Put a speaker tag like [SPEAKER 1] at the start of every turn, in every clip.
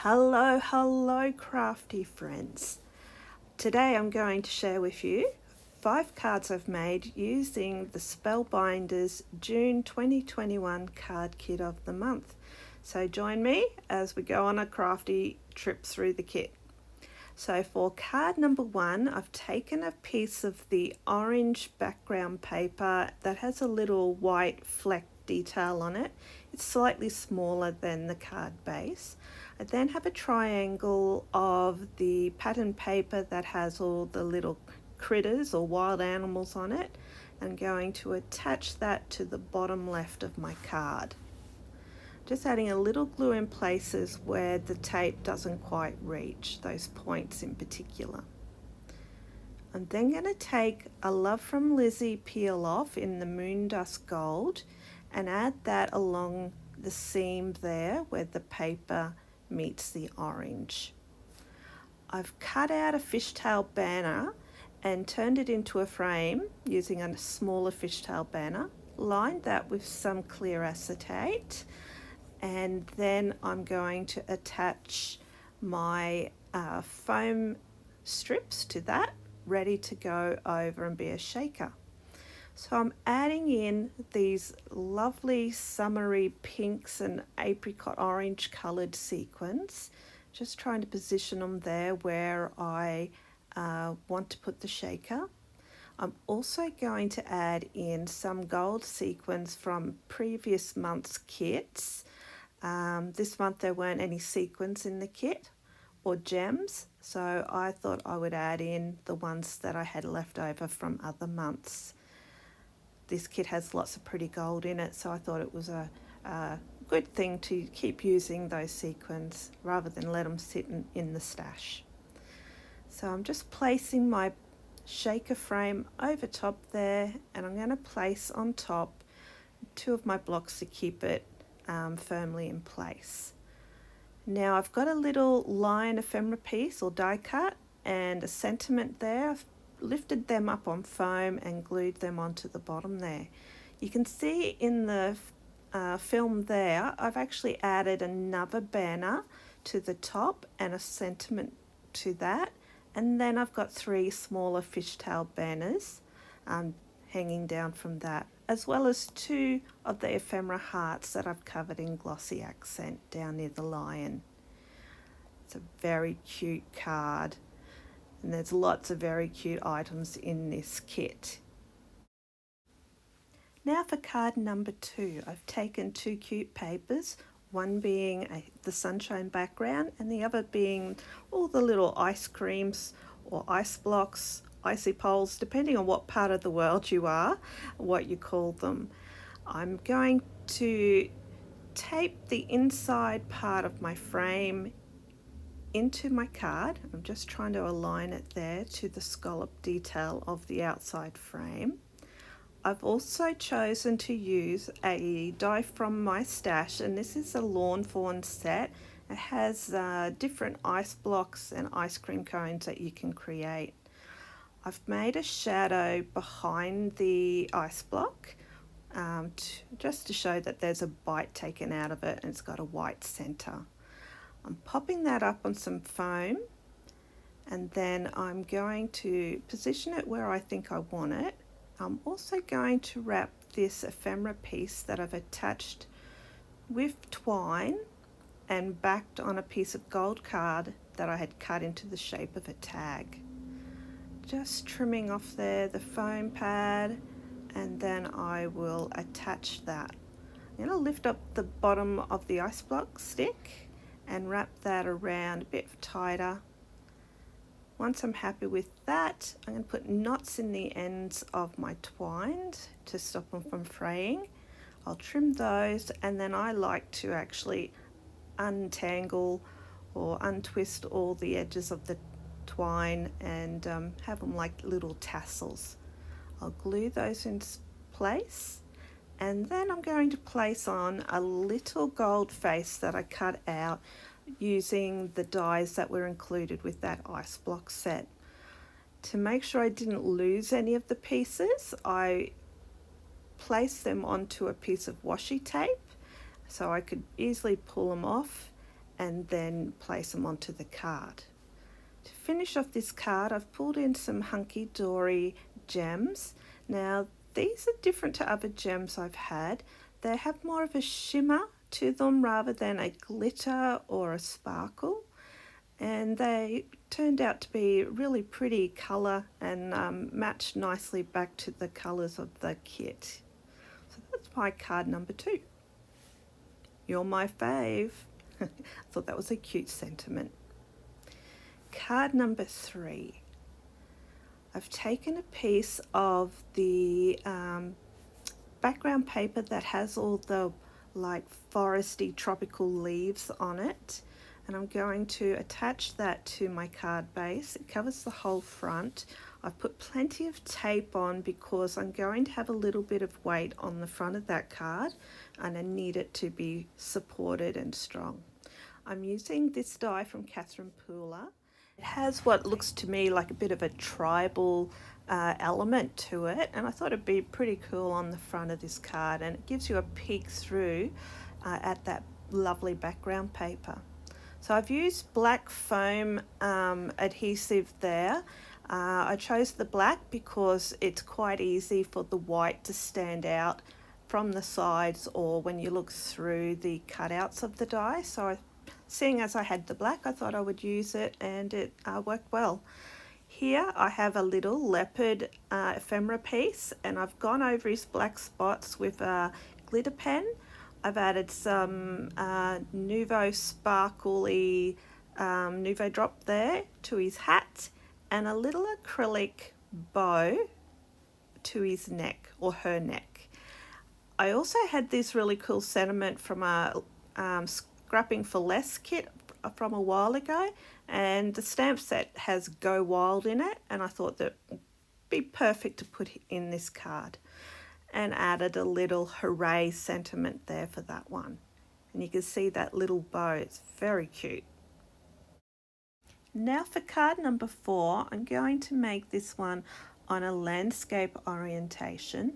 [SPEAKER 1] Hello, crafty friends. Today I'm going to share with you 5 cards I've made using the Spellbinders June 2021 card kit of the month. So join me as we go on a crafty trip through the kit. So for card number 1, I've taken a piece of the orange background paper that has a little white fleck detail on it. It's slightly smaller than the card base. I then have a triangle of the pattern paper that has all the little critters or wild animals on it. I'm going to attach that to the bottom left of my card. Just adding a little glue in places where the tape doesn't quite reach, those points in particular. I'm then going to take a Love from Lizzie peel off in the Moondust Gold and add that along the seam there where the paper meets the orange. I've cut out a fishtail banner and turned it into a frame using a smaller fishtail banner, lined that with some clear acetate, and then I'm going to attach my foam strips to that, ready to go over and be a shaker. So I'm adding in these lovely summery pinks and apricot orange coloured sequins, just trying to position them there where I want to put the shaker. I'm also going to add in some gold sequins from previous month's kits. This month there weren't any sequins in the kit or gems, so I thought I would add in the ones that I had left over from other months. This kit has lots of pretty gold in it, so I thought it was a good thing to keep using those sequins rather than let them sit in the stash. So I'm just placing my shaker frame over top there, and I'm going to place on top 2 of my blocks to keep it firmly in place. Now I've got a little lion ephemera piece or die cut and a sentiment there. I've lifted them up on foam and glued them onto the bottom there. You can see in the film there, I've actually added another banner to the top and a sentiment to that, and then I've got 3 smaller fishtail banners hanging down from that, as well as 2 of the ephemera hearts that I've covered in glossy accent down near the lion. It's a very cute card, and there's lots of very cute items in this kit. Now for card number 2, I've taken 2 cute papers, one being the sunshine background and the other being all the little ice creams or ice blocks, icy poles, depending on what part of the world you are, what you call them. I'm going to tape the inside part of my frame into my card. I'm just trying to align it there to the scallop detail of the outside frame. I've also chosen to use a die from my stash, and this is a lawn fawn set. It has different ice blocks and ice cream cones that you can create. I've made a shadow behind the ice block just to show that there's a bite taken out of it and it's got a white center. I'm popping that up on some foam, and then I'm going to position it where I think I want it. I'm also going to wrap this ephemera piece that I've attached with twine and backed on a piece of gold card that I had cut into the shape of a tag. Just trimming off there the foam pad, and then I will attach that. I'm going to lift up the bottom of the ice block stick and wrap that around a bit tighter. Once I'm happy with that, I'm going to put knots in the ends of my twine to stop them from fraying. I'll trim those, and then I like to actually untangle or untwist all the edges of the twine and have them like little tassels. I'll glue those in place, and then I'm going to place on a little gold face that I cut out using the dies that were included with that ice block set. To make sure I didn't lose any of the pieces, I placed them onto a piece of washi tape so I could easily pull them off and then place them onto the card. To finish off this card, I've pulled in some Hunky Dory gems. Now these are different to other gems I've had. They have more of a shimmer to them rather than a glitter or a sparkle, and they turned out to be really pretty colour and matched nicely back to the colours of the kit. So that's my card number 2. You're my fave. I thought that was a cute sentiment. Card number 3. I've taken a piece of the background paper that has all the like foresty tropical leaves on it, and I'm going to attach that to my card base. It covers the whole front. I've put plenty of tape on because I'm going to have a little bit of weight on the front of that card and I need it to be supported and strong. I'm using this die from Catherine Pooler. It has what looks to me like a bit of a tribal element to it, and I thought it'd be pretty cool on the front of this card, and it gives you a peek through at that lovely background paper. So I've used black foam adhesive there. I chose the black because it's quite easy for the white to stand out from the sides or when you look through the cutouts of the die. So seeing as I had the black, I thought I would use it, and it worked well. Here I have a little leopard ephemera piece, and I've gone over his black spots with a glitter pen. I've added some Nuvo sparkly Nuvo drop there to his hat, and a little acrylic bow to his neck or her neck. I also had this really cool sentiment from a Scrapping for Less kit from a while ago, and the stamp set has Go Wild in it, and I thought that would be perfect to put in this card, and added a little hooray sentiment there for that one. And you can see that little bow, it's very cute. Now for card number 4, I'm going to make this one on a landscape orientation.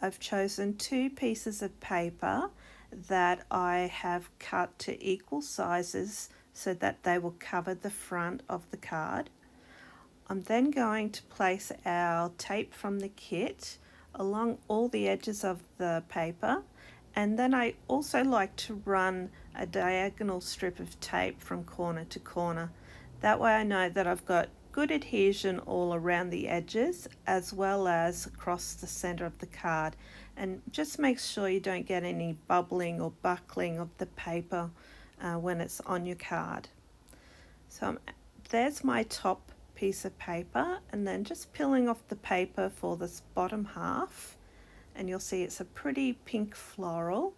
[SPEAKER 1] I've chosen 2 pieces of paper that I have cut to equal sizes so that they will cover the front of the card. I'm then going to place our tape from the kit along all the edges of the paper, and then I also like to run a diagonal strip of tape from corner to corner. That way I know that I've got good adhesion all around the edges as well as across the center of the card, and just make sure you don't get any bubbling or buckling of the paper when it's on your card. So there's my top piece of paper, and then just peeling off the paper for this bottom half, and you'll see it's a pretty pink floral.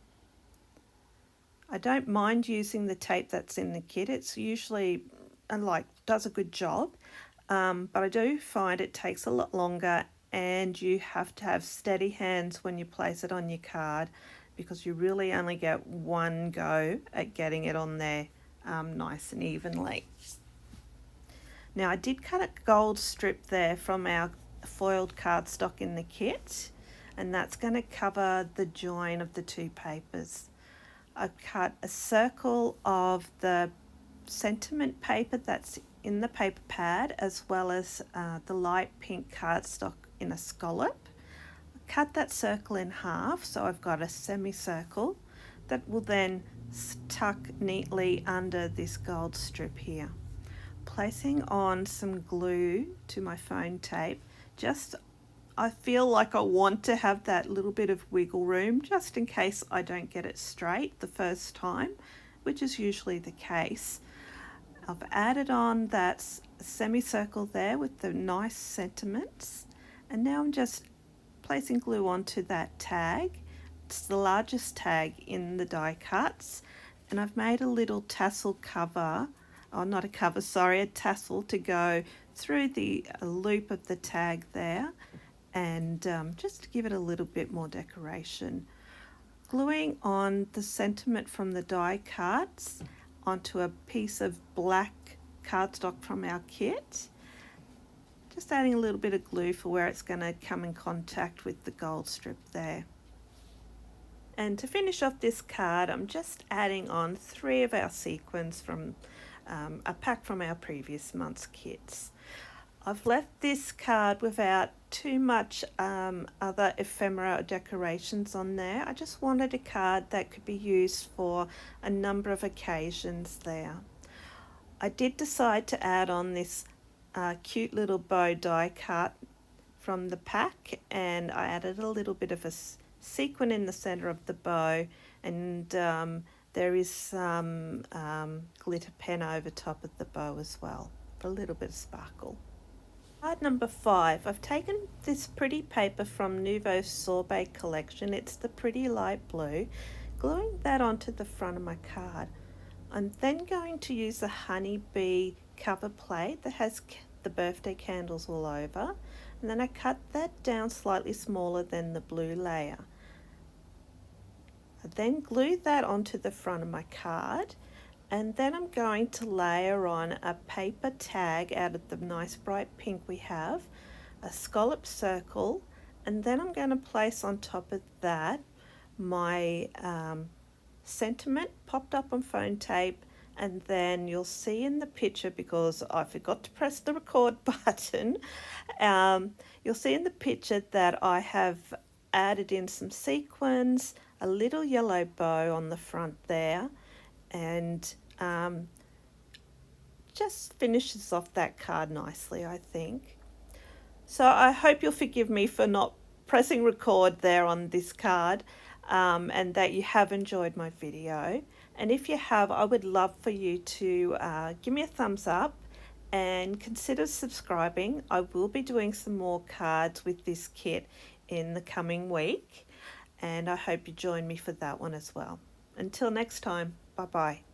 [SPEAKER 1] I don't mind using the tape that's in the kit. It's usually does a good job, but I do find it takes a lot longer, and you have to have steady hands when you place it on your card because you really only get one go at getting it on there nice and evenly. Now I did cut a gold strip there from our foiled cardstock in the kit, and that's going to cover the join of the 2 papers. I've cut a circle of the sentiment paper that's in the paper pad as well as the light pink cardstock in a scallop. Cut that circle in half so I've got a semicircle that will then tuck neatly under this gold strip here. Placing on some glue to my phone tape, I feel like I want to have that little bit of wiggle room just in case I don't get it straight the first time, which is usually the case. I've added on that semicircle there with the nice sentiments, and now I'm just placing glue onto that tag. It's the largest tag in the die cuts, and I've made a little tassel cover, a tassel to go through the loop of the tag there, and just to give it a little bit more decoration. Gluing on the sentiment from the die cuts onto a piece of black cardstock from our kit, just adding a little bit of glue for where it's going to come in contact with the gold strip there. And to finish off this card, I'm just adding on 3 of our sequins from a pack from our previous month's kits. I've left this card without too much other ephemera decorations on there. I just wanted a card that could be used for a number of occasions there. I did decide to add on this cute little bow die cut from the pack, and I added a little bit of a sequin in the center of the bow, and there is some glitter pen over top of the bow as well for a little bit of sparkle. Card number 5, I've taken this pretty paper from Nouveau Sorbet collection. It's the pretty light blue, gluing that onto the front of my card. I'm then going to use the honeybee cover plate that has the birthday candles all over, and then I cut that down slightly smaller than the blue layer. I then glue that onto the front of my card, and then I'm going to layer on a paper tag out of the nice bright pink we have, a scallop circle, and then I'm going to place on top of that my sentiment popped up on phone tape. And then you'll see in the picture, because I forgot to press the record button, you'll see in the picture that I have added in some sequins, a little yellow bow on the front there, and just finishes off that card nicely, I think. So I hope you'll forgive me for not pressing record there on this card, and that you have enjoyed my video. And if you have, I would love for you to give me a thumbs up and consider subscribing. I will be doing some more cards with this kit in the coming week, and I hope you join me for that one as well. Until next time, bye bye.